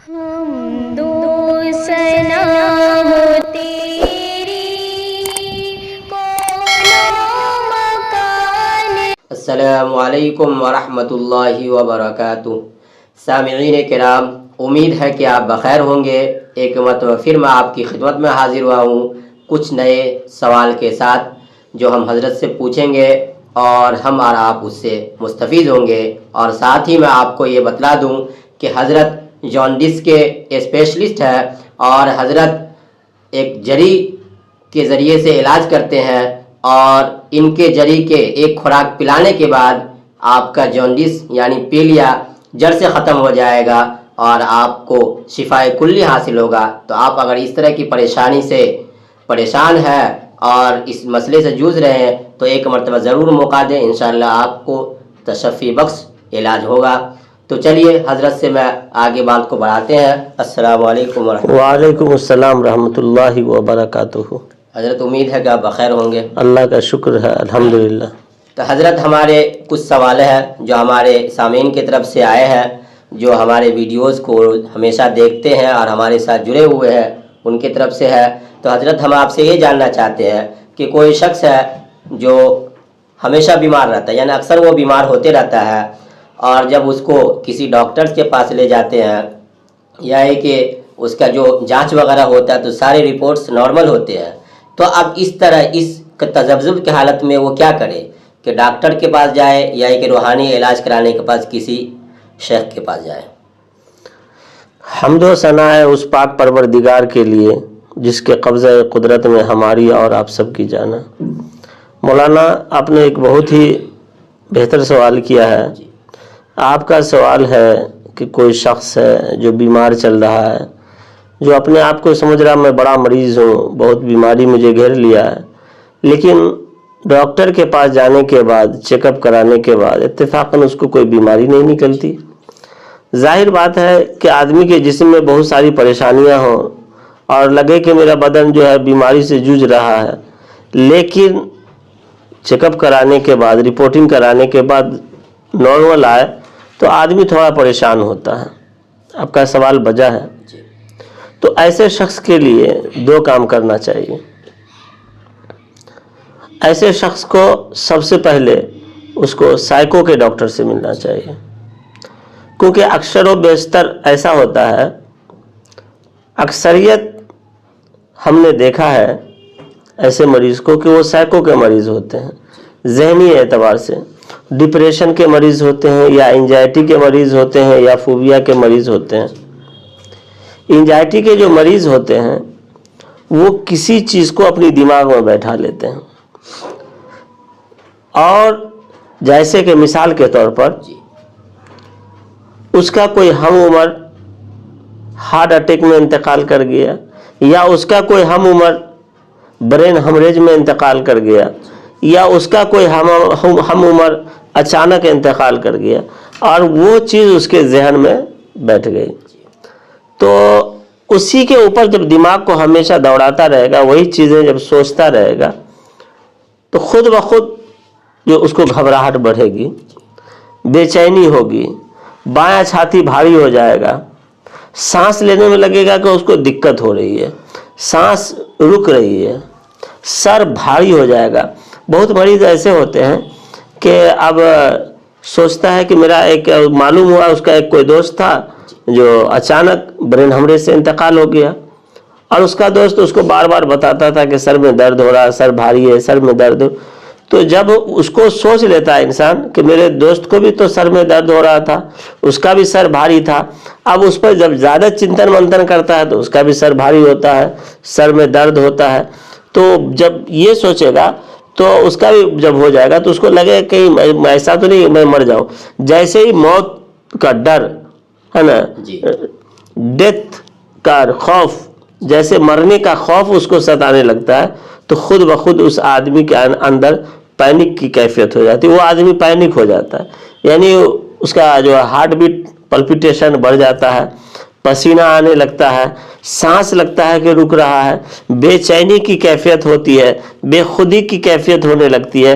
السلام علیکم ورحمۃ اللہ وبرکاتہ۔ سامعین کرام، امید ہے کہ آپ بخیر ہوں گے۔ ایک مرتبہ پھر میں آپ کی خدمت میں حاضر ہوا ہوں کچھ نئے سوال کے ساتھ جو ہم حضرت سے پوچھیں گے اور ہم اور آپ اس سے مستفید ہوں گے۔ اور ساتھ ہی میں آپ کو یہ بتلا دوں کہ حضرت جانڈس کے اسپیشلسٹ ہے اور حضرت ایک جڑی کے ذریعے سے علاج کرتے ہیں، اور ان کے جڑی کے ایک خوراک پلانے کے بعد آپ کا جانڈس یعنی پیلیا جڑ سے ختم ہو جائے گا اور آپ کو شفائے کلی حاصل ہوگا۔ تو آپ اگر اس طرح کی پریشانی سے پریشان ہیں اور اس مسئلے سے جوجھ رہے ہیں تو ایک مرتبہ ضرور موقع دیں، انشاءاللہ آپ کو تشفی بخش علاج ہوگا۔ تو چلیے حضرت سے میں آگے بات کو بڑھاتے ہیں۔ السلام علیکم ورحمۃ اللہ۔ وعلیکم السلام رحمۃ اللہ وبرکاتہ۔ حضرت امید ہے کہ آپ بخیر ہوں گے۔ اللہ کا شکر ہے، الحمدللہ۔ تو حضرت ہمارے کچھ سوال ہیں جو ہمارے سامعین کی طرف سے آئے ہیں، جو ہمارے ویڈیوز کو ہمیشہ دیکھتے ہیں اور ہمارے ساتھ جڑے ہوئے ہیں، ان کی طرف سے ہے۔ تو حضرت ہم آپ سے یہ جاننا چاہتے ہیں کہ کوئی شخص ہے جو ہمیشہ بیمار رہتا ہے، یعنی اکثر وہ بیمار ہوتے رہتا ہے، اور جب اس کو کسی ڈاکٹر کے پاس لے جاتے ہیں یا کہ اس کا جو جانچ وغیرہ ہوتا ہے تو سارے رپورٹس نارمل ہوتے ہیں، تو اب اس طرح اس تذبذب کی حالت میں وہ کیا کرے کہ ڈاکٹر کے پاس جائے یا کہ روحانی علاج کرانے کے پاس کسی شیخ کے پاس جائے؟ حمد و ثنا ہے اس پاک پروردگار کے لیے جس کے قبضہ قدرت میں ہماری اور آپ سب کی جان ہے۔ مولانا، آپ نے ایک بہت ہی بہتر سوال کیا ہے۔ آپ کا سوال ہے کہ کوئی شخص ہے جو بیمار چل رہا ہے، جو اپنے آپ کو سمجھ رہا میں بڑا مریض ہوں، بہت بیماری مجھے گھیر لیا ہے، لیکن ڈاکٹر کے پاس جانے کے بعد، چیک اپ کرانے کے بعد اتفاقاً اس کو کوئی بیماری نہیں نکلتی۔ ظاہر بات ہے کہ آدمی کے جسم میں بہت ساری پریشانیاں ہوں اور لگے کہ میرا بدن جو ہے بیماری سے جوجھ رہا ہے، لیکن چیک اپ کرانے کے بعد، رپورٹنگ کرانے کے بعد نارمل آئے تو آدمی تھوڑا پریشان ہوتا ہے۔ آپ کا سوال بجا ہے۔ تو ایسے شخص کے لیے دو کام کرنا چاہیے۔ ایسے شخص کو سب سے پہلے اس کو سائیکو کے ڈاکٹر سے ملنا چاہیے، کیونکہ اکثر و بیشتر ایسا ہوتا ہے، اکثریت ہم نے دیکھا ہے ایسے مریض کو کہ وہ سائیکو کے مریض ہوتے ہیں، ذہنی اعتبار سے ڈپریشن کے مریض ہوتے ہیں، یا انزائٹی کے مریض ہوتے ہیں، یا فوبیا کے مریض ہوتے ہیں۔ انزائٹی کے جو مریض ہوتے ہیں وہ کسی چیز کو اپنی دماغ میں بیٹھا لیتے ہیں، اور جیسے کہ مثال کے طور پر اس کا کوئی ہم عمر ہارٹ اٹیک میں انتقال کر گیا، یا اس کا کوئی ہم عمر برین ہیمریج میں انتقال کر گیا، یا اس کا کوئی ہم عمر اچانک انتقال کر گیا، اور وہ چیز اس کے ذہن میں بیٹھ گئی، تو اسی کے اوپر جب دماغ کو ہمیشہ دوڑاتا رہے گا، وہی چیزیں جب سوچتا رہے گا، تو خود بخود جو اس کو گھبراہٹ بڑھے گی، بے چینی ہوگی، بایاں چھاتی بھاری ہو جائے گا، سانس لینے میں لگے گا کہ اس کو دقت ہو رہی ہے، سانس رک رہی ہے، سر بھاری ہو جائے گا۔ بہت مریض ایسے ہوتے ہیں کہ اب سوچتا ہے کہ میرا ایک معلوم ہوا اس کا ایک کوئی دوست تھا جو اچانک برین ہیمریج سے انتقال ہو گیا، اور اس کا دوست اس کو بار بار بتاتا تھا کہ سر میں درد ہو رہا ہے، سر بھاری ہے، سر میں درد ہو۔ تو جب اس کو سوچ لیتا ہے انسان کہ میرے دوست کو بھی تو سر میں درد ہو رہا تھا، اس کا بھی سر بھاری تھا، اب اس پر جب زیادہ چنتن منتن کرتا ہے تو اس کا بھی سر بھاری ہوتا ہے، سر میں درد ہوتا ہے، تو جب یہ سوچے گا تو اس کا بھی جب ہو جائے گا تو اس کو لگے کہ ایسا تو نہیں میں مر جاؤں۔ جیسے ہی موت کا ڈر ہے نا، ڈیتھ کا خوف، جیسے مرنے کا خوف اس کو ستانے لگتا ہے، تو خود بخود اس آدمی کے اندر پینک کی کیفیت ہو جاتی ہے، وہ آدمی پینک ہو جاتا ہے، یعنی اس کا جو ہارٹ بیٹ پلپیٹیشن بڑھ جاتا ہے، پسینہ آنے لگتا ہے، سانس لگتا ہے کہ رک رہا ہے، بے چینی کی کیفیت ہوتی ہے، بے خودی کی کیفیت ہونے لگتی ہے،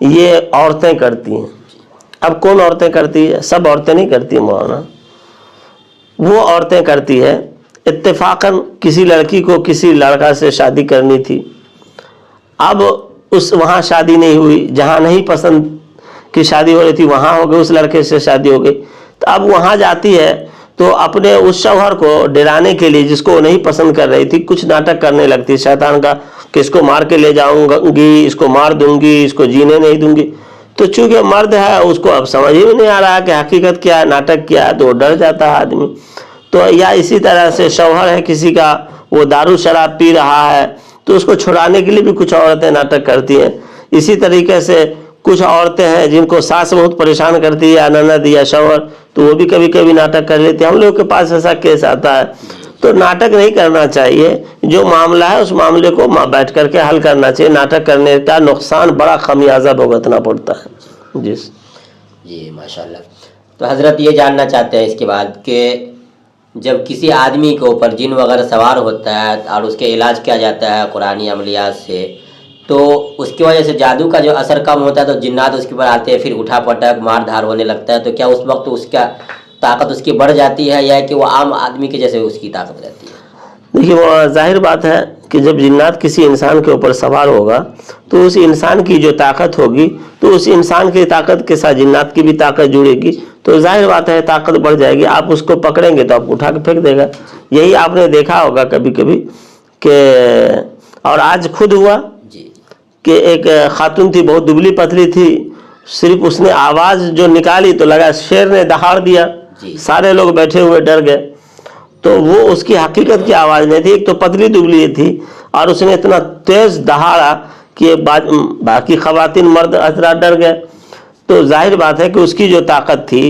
یہ عورتیں کرتی ہیں. اب کون عورتیں کرتی ہے؟ سب عورتیں نہیں کرتی مولانا. وہ عورتیں کرتی ہے اتفاقاً کسی لڑکی کو کسی لڑکا سے شادی کرنی تھی. اب وہاں شادی نہیں ہوئی، جہاں نہیں پسند کی شادی ہو رہی تھی وہاں ہو گئی، اس لڑکے سے شادی ہو گئی. تو اب وہاں جاتی ہے تو اپنے اس شوہر کو ڈرانے کے لیے جس کو وہ نہیں پسند کر رہی تھی کچھ ناٹک کرنے لگتی ہے شیطان کا کہ اس کو مار کے لے جاؤں گی، اس کو مار دوں گی، اس کو جینے نہیں دوں گی. تو چونکہ مرد ہے اس کو اب سمجھ ہی نہیں آ رہا کہ حقیقت کیا ہے، ناٹک کیا ہے، تو وہ ڈر جاتا ہے آدمی. تو یا اسی طرح سے شوہر ہے کسی کا، وہ دارو شراب پی رہا ہے تو اس کو چھڑانے کے لیے بھی کچھ عورتیں ناٹک کرتی ہیں. اسی طریقے سے کچھ عورتیں ہیں جن کو ساس بہت پریشان کرتی ہے یا نند یا شوہر، تو وہ بھی کبھی کبھی ناٹک کر لیتے ہیں. ہم لوگ کے پاس ایسا کیس آتا ہے. تو ناٹک نہیں کرنا چاہیے. جو معاملہ ہے اس معاملے کو بیٹھ کر کے حل کرنا چاہیے. ناٹک کرنے کا نقصان بڑا خمیازہ بھگتنا پڑتا ہے. جی ماشاءاللہ. تو حضرت یہ جاننا چاہتے ہیں اس کے بعد کہ جب کسی آدمی کے اوپر جن وغیرہ سوار ہوتا ہے اور اس کے علاج کیا جاتا ہے قرآنی عملیات سے، تو اس کی وجہ سے جادو کا جو اثر کم ہوتا ہے تو جنات اس کے اوپر آتے ہیں، پھر اٹھا پٹک مار دھار ہونے لگتا ہے، تو کیا اس وقت اس کا طاقت اس کی بڑھ جاتی ہے یا کہ وہ عام آدمی کے جیسے اس کی طاقت رہتی ہے؟ دیکھیے وہ ظاہر بات ہے کہ جب جنات کسی انسان کے اوپر سوار ہوگا تو اس انسان کی جو طاقت ہوگی تو اس انسان کی طاقت کے ساتھ جنات کی بھی طاقت جڑے گی، تو ظاہر بات ہے طاقت بڑھ جائے گی. آپ اس کو پکڑیں گے تو آپ اٹھا کے پھینک دے گا. یہی آپ نے دیکھا ہوگا کبھی کبھی کہ، اور آج خود ہوا کہ ایک خاتون تھی، بہت دبلی پتلی تھی، صرف اس نے آواز جو نکالی تو لگا شیر نے دہاڑ دیا. سارے لوگ بیٹھے ہوئے ڈر گئے. تو وہ اس کی حقیقت کی آواز نہیں تھی، ایک تو پتلی دبلی تھی اور اس نے اتنا تیز دہاڑا کہ باقی خواتین مرد حضرات ڈر گئے. تو ظاہر بات ہے کہ اس کی جو طاقت تھی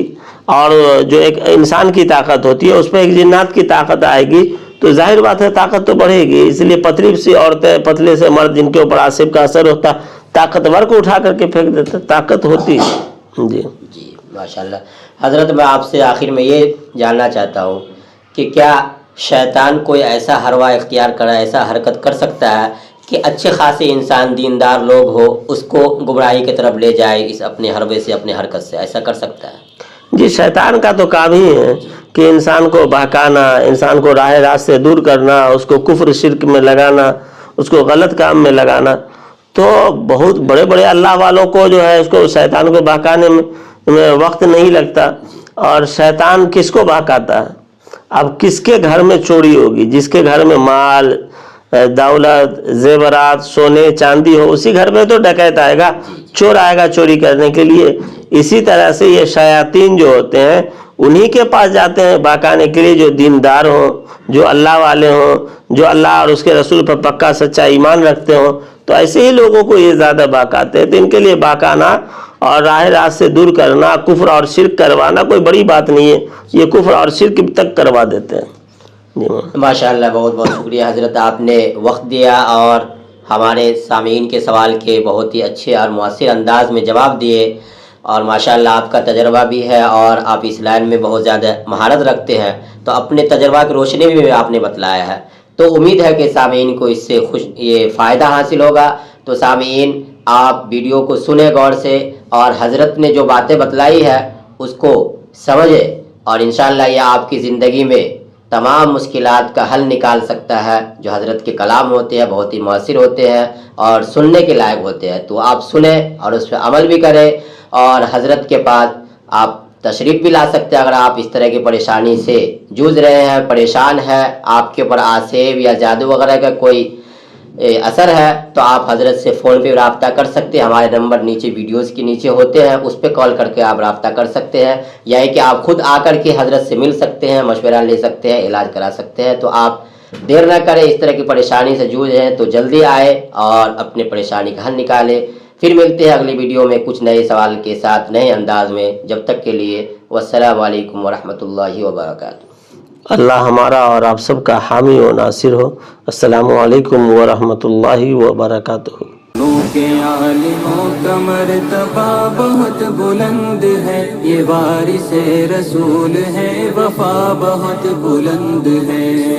اور جو ایک انسان کی طاقت ہوتی ہے اس پہ ایک جنات کی طاقت آئے گی تو ظاہر بات ہے طاقت تو بڑھے گی. اس لیے پتلی سی عورتیں، پتلے سے مرد جن کے اوپر آصف کا اثر ہوتا، طاقتور کو اٹھا کر کے پھینک دیتے. طاقت ہوتی ہے. جی ماشاءاللہ. حضرت میں آپ سے آخر میں یہ جاننا چاہتا ہوں کہ کیا شیطان کوئی ایسا حربہ اختیار کرا، ایسا حرکت کر سکتا ہے کہ اچھے خاصے انسان دیندار لوگ ہو اس کو گمراہی کی طرف لے جائے اس اپنے حربے سے، اپنے حرکت سے؟ ایسا کر سکتا ہے؟ جی شیطان کا تو کام ہی ہے کہ انسان کو بہکانا، انسان کو راہ راست سے دور کرنا، اس کو کفر شرک میں لگانا، اس کو غلط کام میں لگانا. تو بہت بڑے بڑے اللہ والوں کو جو ہے اس کو شیطان کو بہکانے میں وقت نہیں لگتا. اور شیطان کس کو بہکاتا ہے؟ اب کس کے گھر میں چوری ہوگی؟ جس کے گھر میں مال، دولت، زیورات، سونے چاندی ہو اسی گھر میں تو ڈکیت آئے گا، چور آئے گا چوری کرنے کے لیے. اسی طرح سے یہ شیاطین جو ہوتے ہیں انہی کے پاس جاتے ہیں بہکانے کے لیے، جو دیندار ہوں، جو اللہ والے ہوں، جو اللہ اور اس کے رسول پر پکا سچا ایمان رکھتے ہوں. تو ایسے ہی لوگوں کو یہ زیادہ بہکاتے ہیں. تو ان کے لیے بہکانا اور راہ راست سے دور کرنا، کفر اور شرک کروانا کوئی بڑی بات نہیں ہے. یہ کفر اور شرک تک کروا دیتے ہیں. ماشاءاللہ. بہت بہت شکریہ حضرت، آپ نے وقت دیا اور ہمارے سامعین کے سوال کے بہت ہی اچھے اور مؤثر انداز میں جواب دیے. اور ماشاءاللہ آپ کا تجربہ بھی ہے اور آپ اس لائن میں بہت زیادہ مہارت رکھتے ہیں، تو اپنے تجربہ کی روشنی میں بھی آپ نے بتلایا ہے. تو امید ہے کہ سامعین کو اس سے یہ فائدہ حاصل ہوگا. تو سامعین آپ ویڈیو کو سنیں غور سے اور حضرت نے جو باتیں بتلائی ہے اس کو سمجھے، اور انشاءاللہ یہ آپ کی زندگی میں تمام مشکلات کا حل نکال سکتا ہے. جو حضرت کے کلام ہوتے ہیں بہت ہی مؤثر ہوتے ہیں اور سننے کے لائق ہوتے ہیں. تو آپ سنیں اور اس پہ عمل بھی کریں، اور حضرت کے پاس آپ تشریف بھی لا سکتے ہیں اگر آپ اس طرح کی پریشانی سے جوجھ رہے ہیں، پریشان ہے، آپ کے اوپر آسیب یا جادو وغیرہ کا کوئی اثر ہے، تو آپ حضرت سے فون پہ رابطہ کر سکتے ہیں. ہمارے نمبر نیچے ویڈیوز کے نیچے ہوتے ہیں، اس پہ کال کر کے آپ رابطہ کر سکتے ہیں، یا کہ آپ خود آ کر کے حضرت سے مل سکتے ہیں، مشورہ لے سکتے ہیں، علاج کرا سکتے ہیں. تو آپ دیر نہ کریں، اس طرح کی پریشانی سے جوجھ رہے ہیں تو جلدی آئے اور اپنے پریشانی کا حل نکالے. پھر ملتے ہیں اگلی ویڈیو میں کچھ نئے سوال کے ساتھ، نئے انداز میں. جب تک کے لیے والسلام علیکم ورحمۃ اللہ وبرکاتہ. اللہ ہمارا اور آپ سب کا حامی و ناصر ہو. السلام علیکم ورحمۃ اللہ وبرکاتہ. کے عالموں کا مرتبہ بہت بلند ہے، یہ وارث رسول ہے، وفا بہت بلند ہے.